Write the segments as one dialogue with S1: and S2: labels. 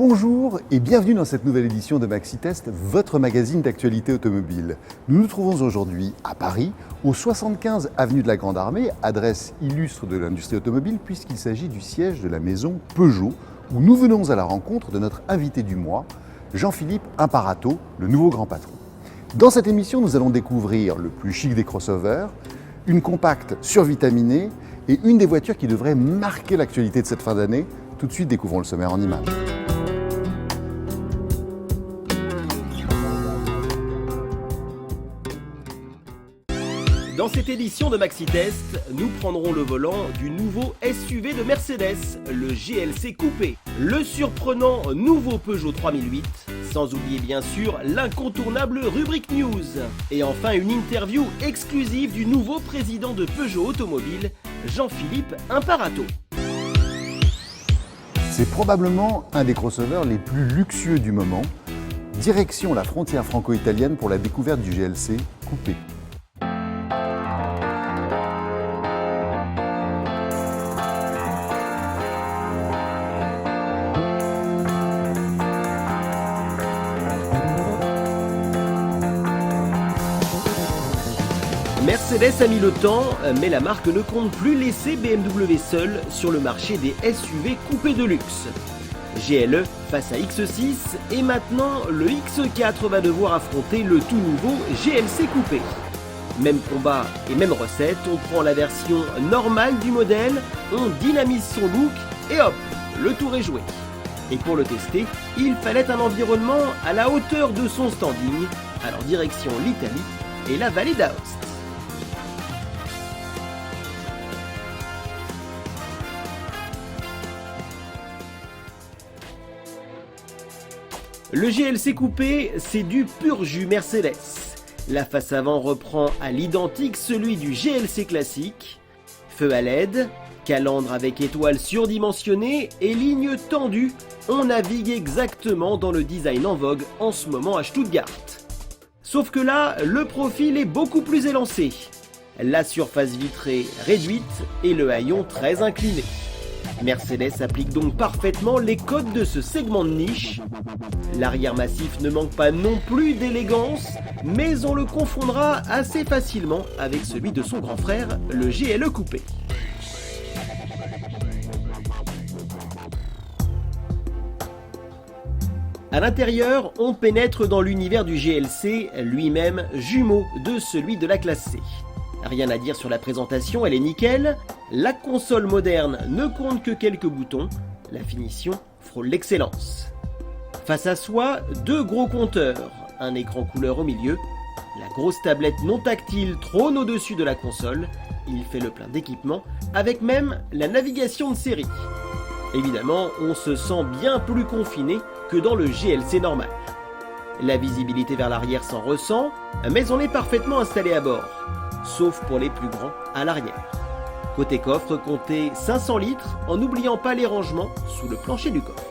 S1: Bonjour et bienvenue dans cette nouvelle édition de MaxiTest, votre magazine d'actualité automobile. Nous nous trouvons aujourd'hui à Paris, au 75 avenue de la Grande Armée, adresse illustre de l'industrie automobile puisqu'il s'agit du siège de la maison Peugeot, où nous venons à la rencontre de notre invité du mois, Jean-Philippe Imparato, le nouveau grand patron. Dans cette émission, nous allons découvrir le plus chic des crossovers, une compacte survitaminée et une des voitures qui devrait marquer l'actualité de cette fin d'année. Tout de suite, découvrons le sommaire en images.
S2: Dans cette édition de MaxiTest, nous prendrons le volant du nouveau SUV de Mercedes, le GLC Coupé, le surprenant nouveau Peugeot 3008, sans oublier bien sûr l'incontournable rubrique News, et enfin une interview exclusive du nouveau président de Peugeot Automobile, Jean-Philippe Imparato.
S1: C'est probablement un des crossovers les plus luxueux du moment. Direction la frontière franco-italienne pour la découverte du GLC Coupé.
S2: Mercedes a mis le temps, mais la marque ne compte plus laisser BMW seul sur le marché des SUV coupés de luxe. GLE face à X6 et maintenant le X4 va devoir affronter le tout nouveau GLC Coupé. Même combat et même recette, on prend la version normale du modèle, on dynamise son look et hop, le tour est joué. Et pour le tester, il fallait un environnement à la hauteur de son standing, alors direction l'Italie et la vallée d'Aoste. Le GLC Coupé, c'est du pur jus Mercedes. La face avant reprend à l'identique celui du GLC classique. Feu à LED, calandre avec étoiles surdimensionnées et lignes tendues, on navigue exactement dans le design en vogue en ce moment à Stuttgart. Sauf que là, le profil est beaucoup plus élancé. La surface vitrée réduite et le haillon très incliné. Mercedes applique donc parfaitement les codes de ce segment de niche. L'arrière massif ne manque pas non plus d'élégance, mais on le confondra assez facilement avec celui de son grand frère, le GLE Coupé. À l'intérieur, on pénètre dans l'univers du GLC, lui-même jumeau de celui de la classe C. Rien à dire sur la présentation, elle est nickel. La console moderne ne compte que quelques boutons. La finition frôle l'excellence. Face à soi, deux gros compteurs, un écran couleur au milieu. La grosse tablette non tactile trône au-dessus de la console. Il fait le plein d'équipements, avec même la navigation de série. Évidemment, on se sent bien plus confiné que dans le GLC normal. La visibilité vers l'arrière s'en ressent, mais on est parfaitement installé à bord. Sauf pour les plus grands à l'arrière. Côté coffre, comptez 500 litres en n'oubliant pas les rangements sous le plancher du coffre.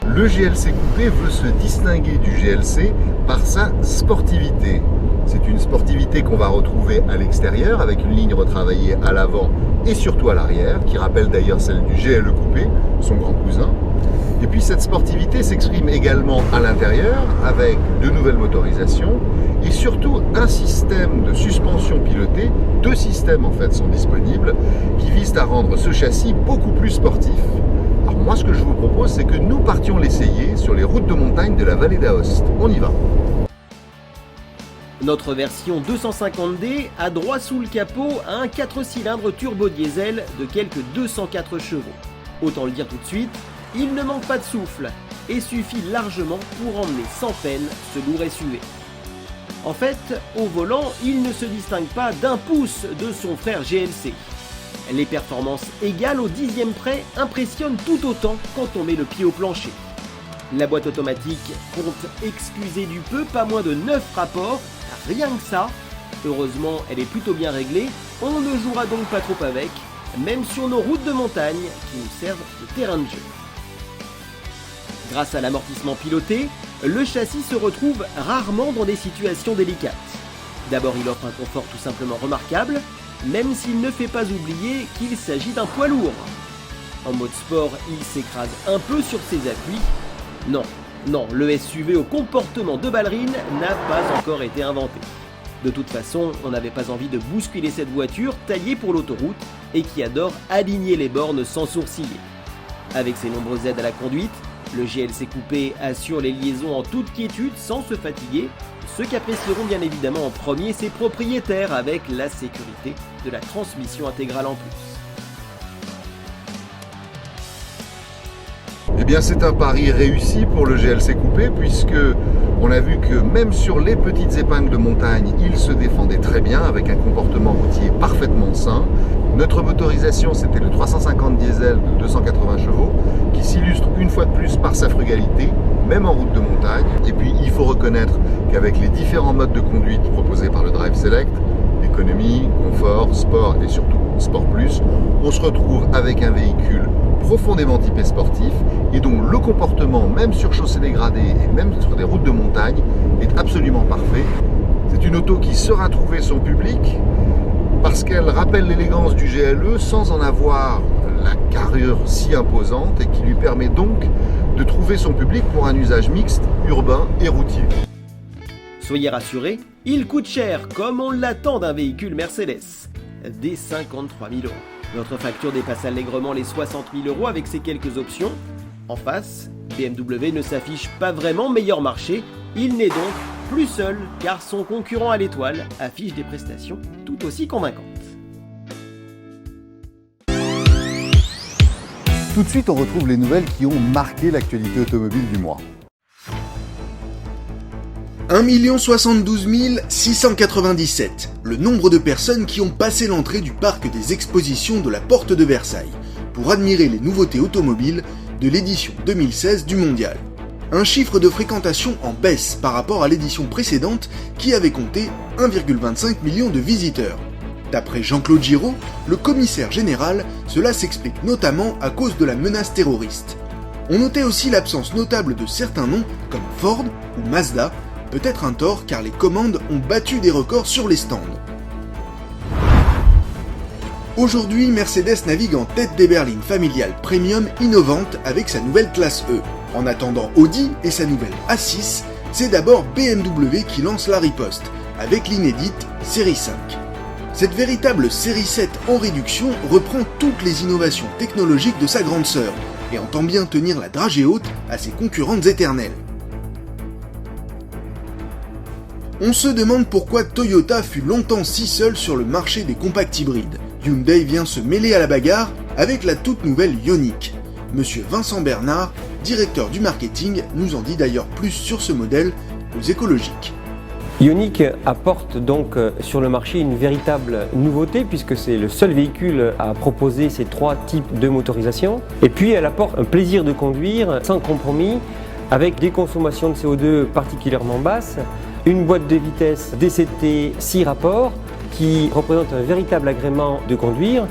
S1: Le GLC Coupé veut se distinguer du GLC par sa sportivité. C'est une sportivité qu'on va retrouver à l'extérieur avec une ligne retravaillée à l'avant et surtout à l'arrière, qui rappelle d'ailleurs celle du GLE Coupé, son grand cousin. Et puis cette sportivité s'exprime également à l'intérieur avec de nouvelles motorisations et surtout un système de suspension pilotée, deux systèmes en fait sont disponibles, qui visent à rendre ce châssis beaucoup plus sportif. Alors moi ce que je vous propose c'est que nous partions l'essayer sur les routes de montagne de la vallée d'Aoste. On y va.
S2: Notre version 250D a droit sous le capot à un 4 cylindres turbo diesel de quelques 204 chevaux. Autant le dire tout de suite, il ne manque pas de souffle et suffit largement pour emmener sans peine ce lourd SUV. En fait, au volant, il ne se distingue pas d'un pouce de son frère GLC. Les performances égales au dixième près impressionnent tout autant quand on met le pied au plancher. La boîte automatique compte, excusez du peu, pas moins de 9 rapports, rien que ça. Heureusement, elle est plutôt bien réglée, on ne jouera donc pas trop avec, même sur nos routes de montagne qui nous servent de terrain de jeu. Grâce à l'amortissement piloté, le châssis se retrouve rarement dans des situations délicates. D'abord, il offre un confort tout simplement remarquable, même s'il ne fait pas oublier qu'il s'agit d'un poids lourd. En mode sport, il s'écrase un peu sur ses appuis. Non, le SUV au comportement de ballerine n'a pas encore été inventé. De toute façon, on n'avait pas envie de bousculer cette voiture taillée pour l'autoroute et qui adore aligner les bornes sans sourciller. Avec ses nombreuses aides à la conduite, le GLC Coupé assure les liaisons en toute quiétude sans se fatiguer, ce qu'apprécieront bien évidemment en premier ses propriétaires avec la sécurité de la transmission intégrale en plus.
S1: Eh bien, c'est un pari réussi pour le GLC Coupé puisque on a vu que même sur les petites épingles de montagne, il se défendait très bien avec un comportement routier parfaitement sain. Notre motorisation, c'était le 350 diesel de 280 chevaux qui s'illustre une fois de plus par sa frugalité, même en route de montagne. Et puis, il faut reconnaître qu'avec les différents modes de conduite proposés par le Drive Select, économie, confort, sport et surtout Sport Plus, on se retrouve avec un véhicule profondément typé sportif et dont le comportement, même sur chaussées dégradées et même sur des routes de montagne, est absolument parfait. C'est une auto qui saura trouver son public parce qu'elle rappelle l'élégance du GLE sans en avoir la carrure si imposante et qui lui permet donc de trouver son public pour un usage mixte, urbain et routier.
S2: Soyez rassurés, il coûte cher comme on l'attend d'un véhicule Mercedes, dès 53 000 €. Notre facture dépasse allègrement les 60 000 € avec ces quelques options. En face, BMW ne s'affiche pas vraiment meilleur marché, il n'est donc plus seul car son concurrent à l'étoile affiche des prestations tout aussi convaincantes.
S3: Tout de suite, on retrouve les nouvelles qui ont marqué l'actualité automobile du mois.
S4: 1 072 697, le nombre de personnes qui ont passé l'entrée du parc des expositions de la Porte de Versailles pour admirer les nouveautés automobiles de l'édition 2016 du Mondial. Un chiffre de fréquentation en baisse par rapport à l'édition précédente qui avait compté 1,25 million de visiteurs. D'après Jean-Claude Giraud, le commissaire général, cela s'explique notamment à cause de la menace terroriste. On notait aussi l'absence notable de certains noms comme Ford ou Mazda, peut-être un tort car les commandes ont battu des records sur les stands. Aujourd'hui, Mercedes navigue en tête des berlines familiales premium innovantes avec sa nouvelle classe E. En attendant Audi et sa nouvelle A6, c'est d'abord BMW qui lance la riposte, avec l'inédite Série 5. Cette véritable Série 7 en réduction reprend toutes les innovations technologiques de sa grande sœur et entend bien tenir la dragée haute à ses concurrentes éternelles. On se demande pourquoi Toyota fut longtemps si seul sur le marché des compacts hybrides. Hyundai vient se mêler à la bagarre avec la toute nouvelle Ioniq. Monsieur Vincent Bernard, directeur du marketing, nous en dit d'ailleurs plus sur ce modèle aux écologiques.
S5: Ioniq apporte donc sur le marché une véritable nouveauté puisque c'est le seul véhicule à proposer ces trois types de motorisation. Et puis elle apporte un plaisir de conduire sans compromis avec des consommations de CO2 particulièrement basses, une boîte de vitesse DCT 6 rapports qui représente un véritable agrément de conduire.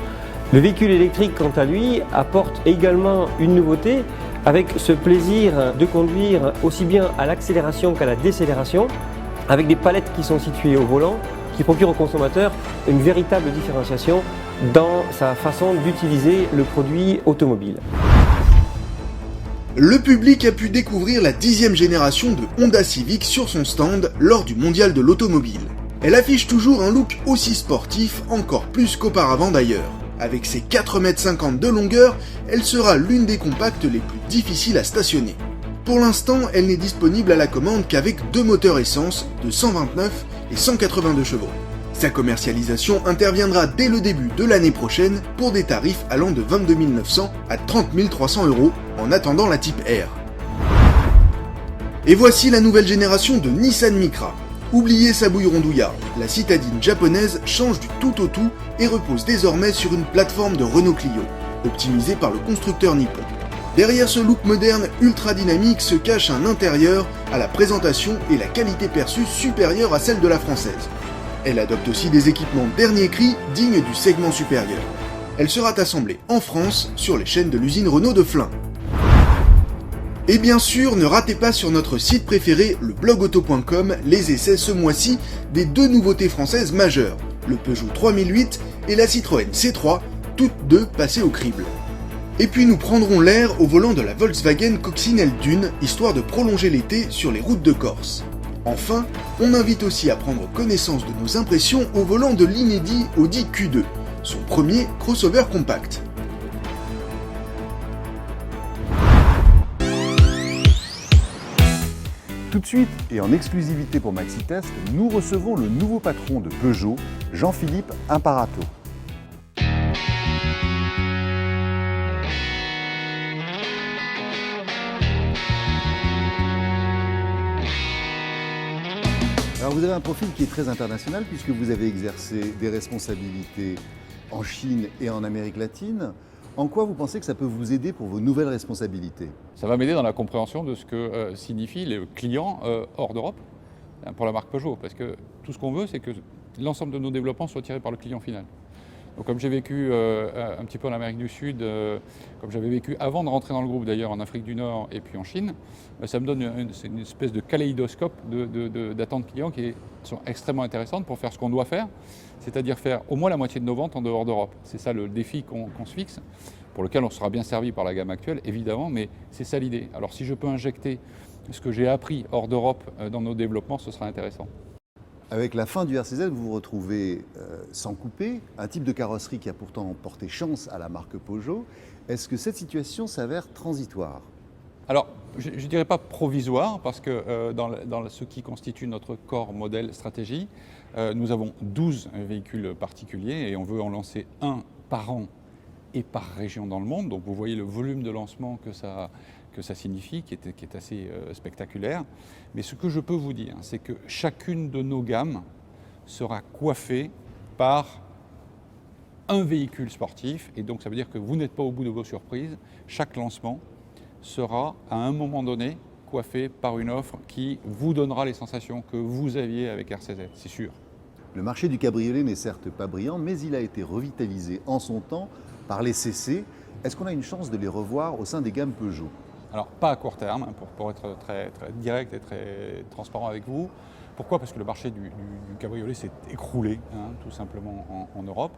S5: Le véhicule électrique, quant à lui, apporte également une nouveauté avec ce plaisir de conduire aussi bien à l'accélération qu'à la décélération, avec des palettes qui sont situées au volant, qui procurent au consommateur une véritable différenciation dans sa façon d'utiliser le produit automobile.
S4: Le public a pu découvrir la 10e génération de Honda Civic sur son stand lors du Mondial de l'automobile. Elle affiche toujours un look aussi sportif, encore plus qu'auparavant d'ailleurs. Avec ses 4,50 m de longueur, elle sera l'une des compacts les plus difficiles à stationner. Pour l'instant, elle n'est disponible à la commande qu'avec deux moteurs essence de 129 et 182 chevaux. Sa commercialisation interviendra dès le début de l'année prochaine pour des tarifs allant de 22 900 à 30 300 € en attendant la Type R. Et voici la nouvelle génération de Nissan Micra. Oubliez sa bouille rondouillarde, la citadine japonaise change du tout au tout et repose désormais sur une plateforme de Renault Clio, optimisée par le constructeur nippon. Derrière ce look moderne ultra dynamique se cache un intérieur à la présentation et la qualité perçue supérieure à celle de la française. Elle adopte aussi des équipements dernier cri dignes du segment supérieur. Elle sera assemblée en France sur les chaînes de l'usine Renault de Flins. Et bien sûr, ne ratez pas sur notre site préféré, le blogauto.com, les essais ce mois-ci des 2 nouveautés françaises majeures, le Peugeot 3008 et la Citroën C3, toutes 2 passées au crible. Et puis nous prendrons l'air au volant de la Volkswagen Coccinelle Dune, histoire de prolonger l'été sur les routes de Corse. Enfin, on invite aussi à prendre connaissance de nos impressions au volant de l'inédit Audi Q2, son premier crossover compact.
S3: Tout de suite, et en exclusivité pour MaxiTest, nous recevons le nouveau patron de Peugeot, Jean-Philippe Imparato. Alors vous avez un profil qui est très international puisque vous avez exercé des responsabilités en Chine et en Amérique latine. En quoi vous pensez que ça peut vous aider pour vos nouvelles responsabilités?
S6: Ça va m'aider dans la compréhension de ce que signifie le client hors d'Europe pour la marque Peugeot, parce que tout ce qu'on veut, c'est que l'ensemble de nos développements soient tirés par le client final. Donc comme j'ai vécu un petit peu en Amérique du Sud, comme j'avais vécu avant de rentrer dans le groupe d'ailleurs en Afrique du Nord et puis en Chine, ça me donne une espèce de kaléidoscope d'attentes clients qui sont extrêmement intéressantes pour faire ce qu'on doit faire, c'est-à-dire faire au moins la moitié de nos ventes en dehors d'Europe. C'est ça le défi qu'on se fixe, pour lequel on sera bien servi par la gamme actuelle, évidemment, mais c'est ça l'idée. Alors si je peux injecter ce que j'ai appris hors d'Europe dans nos développements, ce sera intéressant.
S3: Avec la fin du RCZ, vous vous retrouvez sans coupé, un type de carrosserie qui a pourtant porté chance à la marque Peugeot. Est-ce que cette situation s'avère transitoire?
S6: Alors, je ne dirais pas provisoire, parce que dans ce qui constitue notre corps modèle stratégie, nous avons 12 véhicules particuliers et on veut en lancer un par an et par région dans le monde. Donc vous voyez le volume de lancement que ça signifie, qui est assez spectaculaire. Mais ce que je peux vous dire, c'est que chacune de nos gammes sera coiffée par un véhicule sportif. Et donc ça veut dire que vous n'êtes pas au bout de vos surprises. Chaque lancement sera à un moment donné coiffé par une offre qui vous donnera les sensations que vous aviez avec RCZ, c'est sûr.
S3: Le marché du cabriolet n'est certes pas brillant, mais il a été revitalisé en son temps par les CC. Est-ce qu'on a une chance de les revoir au sein des gammes Peugeot?
S6: Alors, pas à court terme, pour être très direct et très transparent avec vous. Pourquoi? Parce que le marché du cabriolet s'est écroulé, tout simplement en Europe,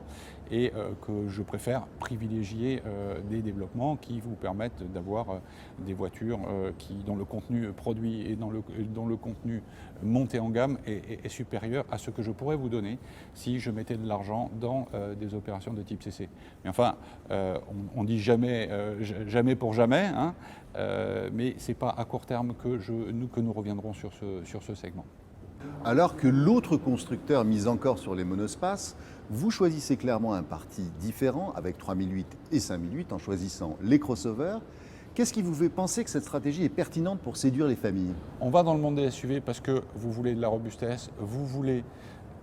S6: et que je préfère privilégier des développements qui vous permettent d'avoir des voitures dont le contenu produit et dont le contenu monté en gamme est supérieur à ce que je pourrais vous donner si je mettais de l'argent dans des opérations de type CC. Mais enfin, on dit jamais pour jamais, mais ce n'est pas à court terme que nous reviendrons sur ce segment.
S3: Alors que l'autre constructeur mise encore sur les monospaces, vous choisissez clairement un parti différent avec 3008 et 5008 en choisissant les crossovers. Qu'est-ce qui vous fait penser que cette stratégie est pertinente pour séduire les familles?
S6: On va dans le monde des SUV parce que vous voulez de la robustesse, vous voulez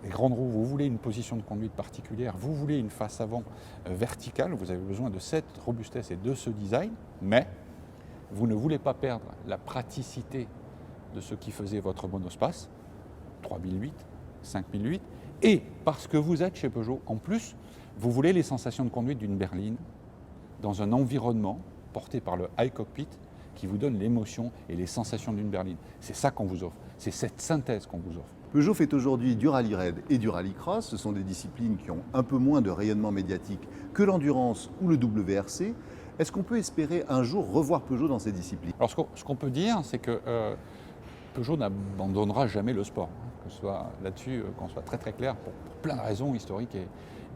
S6: des grandes roues, vous voulez une position de conduite particulière, vous voulez une face avant verticale, vous avez besoin de cette robustesse et de ce design, mais vous ne voulez pas perdre la praticité de ce qui faisait votre monospace, 3008, 5008, et parce que vous êtes chez Peugeot, en plus, vous voulez les sensations de conduite d'une berline dans un environnement porté par le high cockpit qui vous donne l'émotion et les sensations d'une berline. C'est ça qu'on vous offre, c'est cette synthèse qu'on vous offre.
S3: Peugeot fait aujourd'hui du rallye raid et du rallycross. Ce sont des disciplines qui ont un peu moins de rayonnement médiatique que l'endurance ou le WRC. Est-ce qu'on peut espérer un jour revoir Peugeot dans ces disciplines?
S6: Alors ce qu'on peut dire, c'est que Peugeot n'abandonnera jamais le sport, que ce soit là-dessus, qu'on soit très clair, pour plein de raisons historiques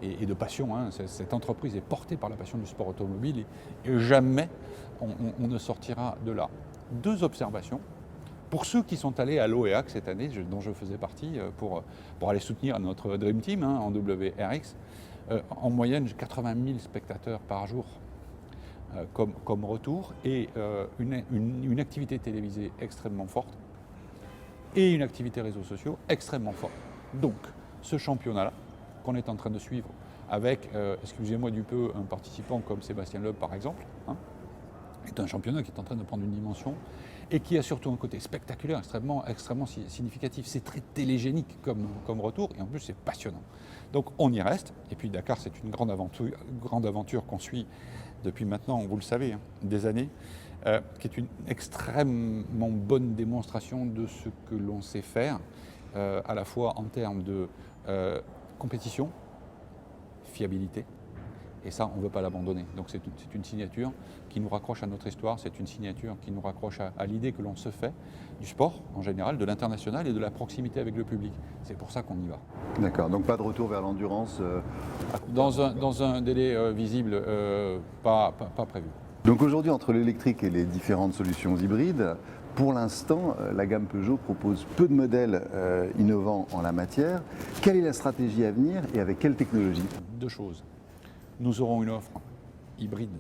S6: et de passion. Cette entreprise est portée par la passion du sport automobile et jamais on ne sortira de là. 2 observations. Pour ceux qui sont allés à l'OEAC cette année, dont je faisais partie, pour aller soutenir notre Dream Team en WRX, en moyenne 80 000 spectateurs par jour comme retour et une activité télévisée extrêmement forte et une activité réseaux sociaux extrêmement forte. Donc, ce championnat-là, qu'on est en train de suivre avec, excusez-moi du peu, un participant comme Sébastien Loeb par exemple, est un championnat qui est en train de prendre une dimension et qui a surtout un côté spectaculaire, extrêmement significatif. C'est très télégénique comme retour et en plus c'est passionnant. Donc on y reste, et puis Dakar c'est une grande aventure qu'on suit depuis maintenant, vous le savez, des années, qui est une extrêmement bonne démonstration de ce que l'on sait faire, à la fois en termes de compétition, fiabilité, et ça, on ne veut pas l'abandonner. Donc c'est une signature qui nous raccroche à notre histoire, c'est une signature qui nous raccroche à l'idée que l'on se fait du sport en général, de l'international et de la proximité avec le public. C'est pour ça qu'on y va.
S3: D'accord, donc pas de retour vers l'endurance
S6: Dans un délai visible, pas prévu.
S3: Donc aujourd'hui, entre l'électrique et les différentes solutions hybrides, pour l'instant, la gamme Peugeot propose peu de modèles innovants en la matière. Quelle est la stratégie à venir et avec quelle technologie?
S6: Deux choses. Nous aurons une offre hybride,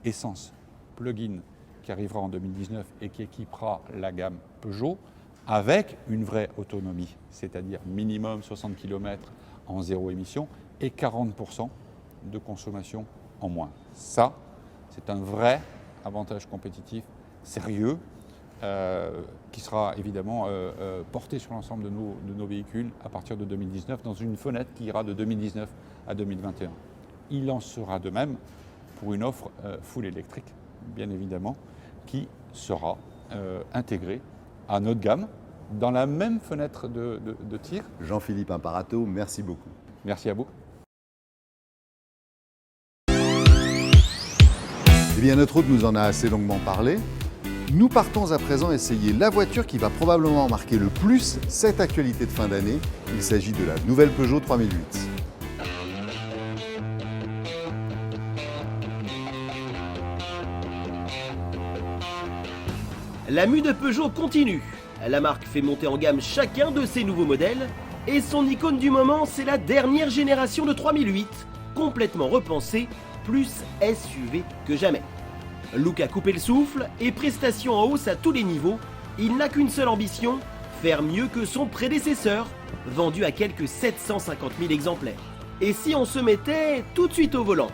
S6: essence, plug-in, qui arrivera en 2019 et qui équipera la gamme Peugeot avec une vraie autonomie, c'est-à-dire minimum 60 km en zéro émission et 40% de consommation en moins. Ça, c'est un vrai avantage compétitif sérieux qui sera évidemment porté sur l'ensemble de nos véhicules à partir de 2019 dans une fenêtre qui ira de 2019 à 2021. Il en sera de même pour une offre full électrique, bien évidemment, qui sera intégrée à notre gamme dans la même fenêtre de tir.
S3: Jean-Philippe Imparato, merci beaucoup.
S6: Merci à vous.
S3: Eh bien, notre hôte nous en a assez longuement parlé. Nous partons à présent essayer la voiture qui va probablement marquer le plus cette actualité de fin d'année. Il s'agit de la nouvelle Peugeot 3008.
S2: La mue de Peugeot continue. La marque fait monter en gamme chacun de ses nouveaux modèles et son icône du moment, c'est la dernière génération de 3008, complètement repensée, plus SUV que jamais. Look à couper le souffle et prestations en hausse à tous les niveaux, il n'a qu'une seule ambition, faire mieux que son prédécesseur, vendu à quelques 750 000 exemplaires. Et si on se mettait tout de suite au volant?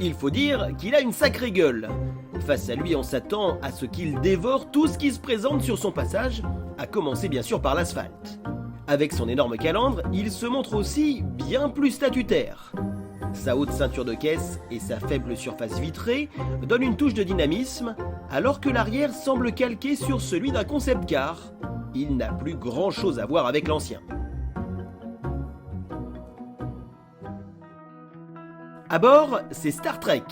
S2: Il faut dire qu'il a une sacrée gueule. Face à lui, on s'attend à ce qu'il dévore tout ce qui se présente sur son passage, à commencer bien sûr par l'asphalte. Avec son énorme calandre, il se montre aussi bien plus statutaire. Sa haute ceinture de caisse et sa faible surface vitrée donnent une touche de dynamisme, alors que l'arrière semble calqué sur celui d'un concept car. Il n'a plus grand chose à voir avec l'ancien. À bord, c'est Star Trek.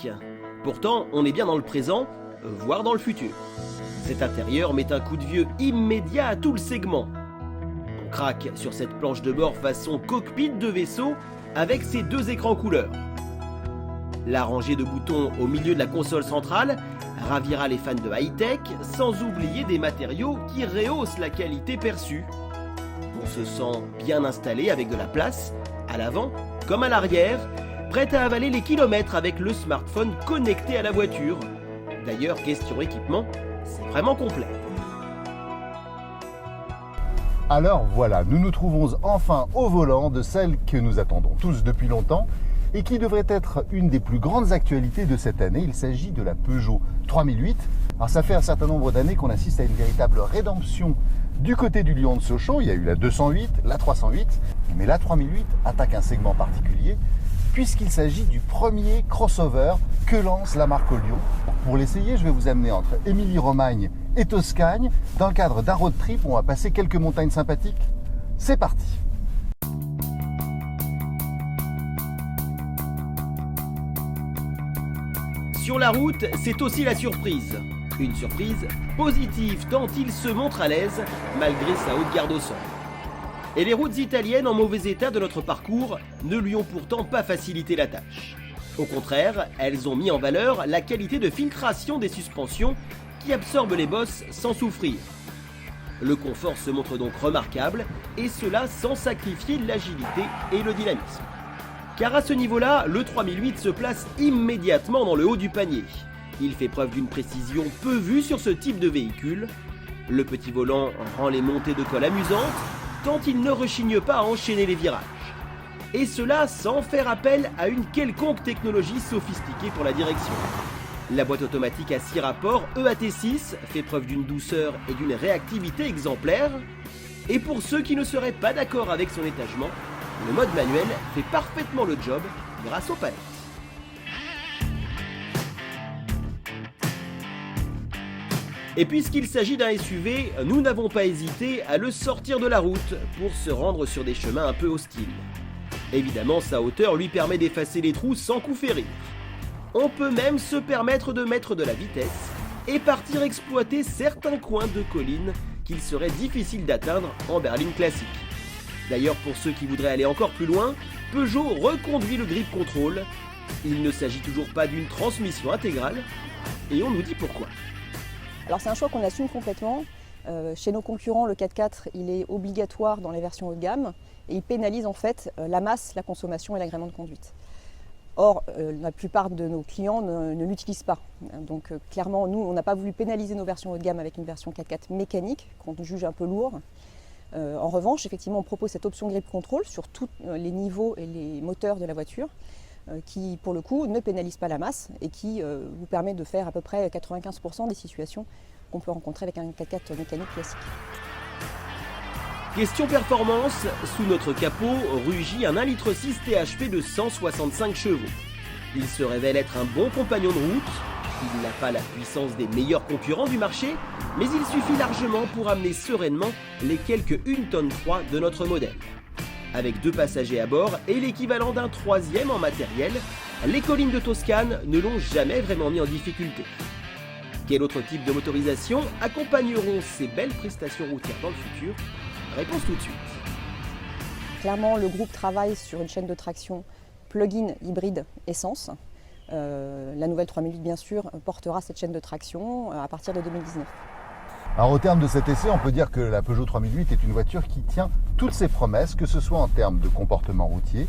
S2: Pourtant, on est bien dans le présent, voire dans le futur. Cet intérieur met un coup de vieux immédiat à tout le segment. On craque sur cette planche de bord façon cockpit de vaisseau avec ses deux écrans couleurs. La rangée de boutons au milieu de la console centrale ravira les fans de high-tech, sans oublier des matériaux qui rehaussent la qualité perçue. On se sent bien installé avec de la place, à l'avant comme à l'arrière, prêt à avaler les kilomètres avec le smartphone connecté à la voiture. D'ailleurs, question équipement, c'est vraiment complet.
S3: Alors voilà, nous nous trouvons enfin au volant de celle que nous attendons tous depuis longtemps et qui devrait être une des plus grandes actualités de cette année. Il s'agit de la Peugeot 3008. Alors ça fait un certain nombre d'années qu'on assiste à une véritable rédemption du côté du lion de Sochaux. Il y a eu la 208, la 308, mais la 3008 attaque un segment particulier puisqu'il s'agit du premier crossover que lance la marque au Lyon. Pour l'essayer, je vais vous amener entre Émilie-Romagne et Toscagne dans le cadre d'un road trip où on va passer quelques montagnes sympathiques. C'est parti!
S2: Sur la route, c'est aussi la surprise. Une surprise positive tant il se montre à l'aise malgré sa haute garde au sol. Et les routes italiennes en mauvais état de notre parcours ne lui ont pourtant pas facilité la tâche. Au contraire, elles ont mis en valeur la qualité de filtration des suspensions qui absorbent les bosses sans souffrir. Le confort se montre donc remarquable, et cela sans sacrifier l'agilité et le dynamisme. Car à ce niveau-là, le 3008 se place immédiatement dans le haut du panier. Il fait preuve d'une précision peu vue sur ce type de véhicule. Le petit volant rend les montées de colle amusantes, tant il ne rechigne pas à enchaîner les virages. Et cela sans faire appel à une quelconque technologie sophistiquée pour la direction. La boîte automatique à 6 rapports EAT6 fait preuve d'une douceur et d'une réactivité exemplaires. Et pour ceux qui ne seraient pas d'accord avec son étagement, le mode manuel fait parfaitement le job grâce aux palettes. Et puisqu'il s'agit d'un SUV, nous n'avons pas hésité à le sortir de la route pour se rendre sur des chemins un peu hostiles. Évidemment, sa hauteur lui permet d'effacer les trous sans coup férir. On peut même se permettre de mettre de la vitesse et partir exploiter certains coins de collines qu'il serait difficile d'atteindre en berline classique. D'ailleurs, pour ceux qui voudraient aller encore plus loin, Peugeot reconduit le grip control. Il ne s'agit toujours pas d'une transmission intégrale, et on nous dit pourquoi.
S7: Alors c'est un choix qu'on assume complètement. Chez nos concurrents, le 4x4, il est obligatoire dans les versions haut de gamme et il pénalise en fait la masse, la consommation et l'agrément de conduite. Or, la plupart de nos clients ne l'utilisent pas. Donc clairement, nous, on n'a pas voulu pénaliser nos versions haut de gamme avec une version 4x4 mécanique qu'on juge un peu lourd. En revanche, effectivement, on propose cette option grip control sur tous les niveaux et les moteurs de la voiture qui, pour le coup, ne pénalise pas la masse et qui vous permet de faire à peu près 95% des situations qu'on peut rencontrer avec un 4x4 mécanique classique.
S2: Question performance, sous notre capot rugit un 1,6 litre THP de 165 chevaux. Il se révèle être un bon compagnon de route. Il n'a pas la puissance des meilleurs concurrents du marché, mais il suffit largement pour amener sereinement les quelques 1,3 tonne de notre modèle. Avec 2 passagers à bord et l'équivalent d'un 3e en matériel, les collines de Toscane ne l'ont jamais vraiment mis en difficulté. Quel autre type de motorisation accompagneront ces belles prestations routières dans le futur? Réponse tout de suite.
S7: Clairement, le groupe travaille sur une chaîne de traction plug-in hybride essence. La nouvelle 3008, bien sûr, portera cette chaîne de traction à partir de 2019.
S3: Alors au terme de cet essai, on peut dire que la Peugeot 3008 est une voiture qui tient toutes ses promesses, que ce soit en termes de comportement routier,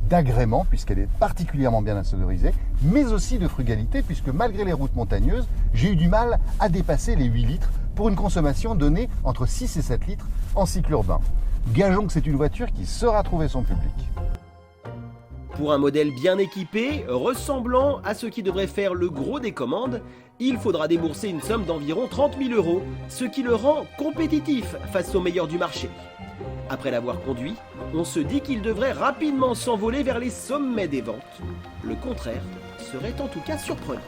S3: d'agrément, puisqu'elle est particulièrement bien insonorisée, mais aussi de frugalité, puisque malgré les routes montagneuses, j'ai eu du mal à dépasser les 8 litres pour une consommation donnée entre 6 et 7 litres en cycle urbain. Gageons que c'est une voiture qui saura trouver son public.
S2: Pour un modèle bien équipé, ressemblant à ce qui devrait faire le gros des commandes, il faudra débourser une somme d'environ 30 000 €, ce qui le rend compétitif face aux meilleurs du marché. Après l'avoir conduit, on se dit qu'il devrait rapidement s'envoler vers les sommets des ventes. Le contraire serait en tout cas surprenant.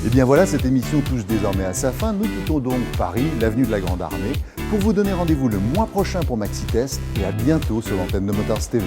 S3: Et bien voilà, cette émission touche désormais à sa fin. Nous quittons donc Paris, l'avenue de la Grande Armée, pour vous donner rendez-vous le mois prochain pour Maxi Test et à bientôt sur l'antenne de Motors TV.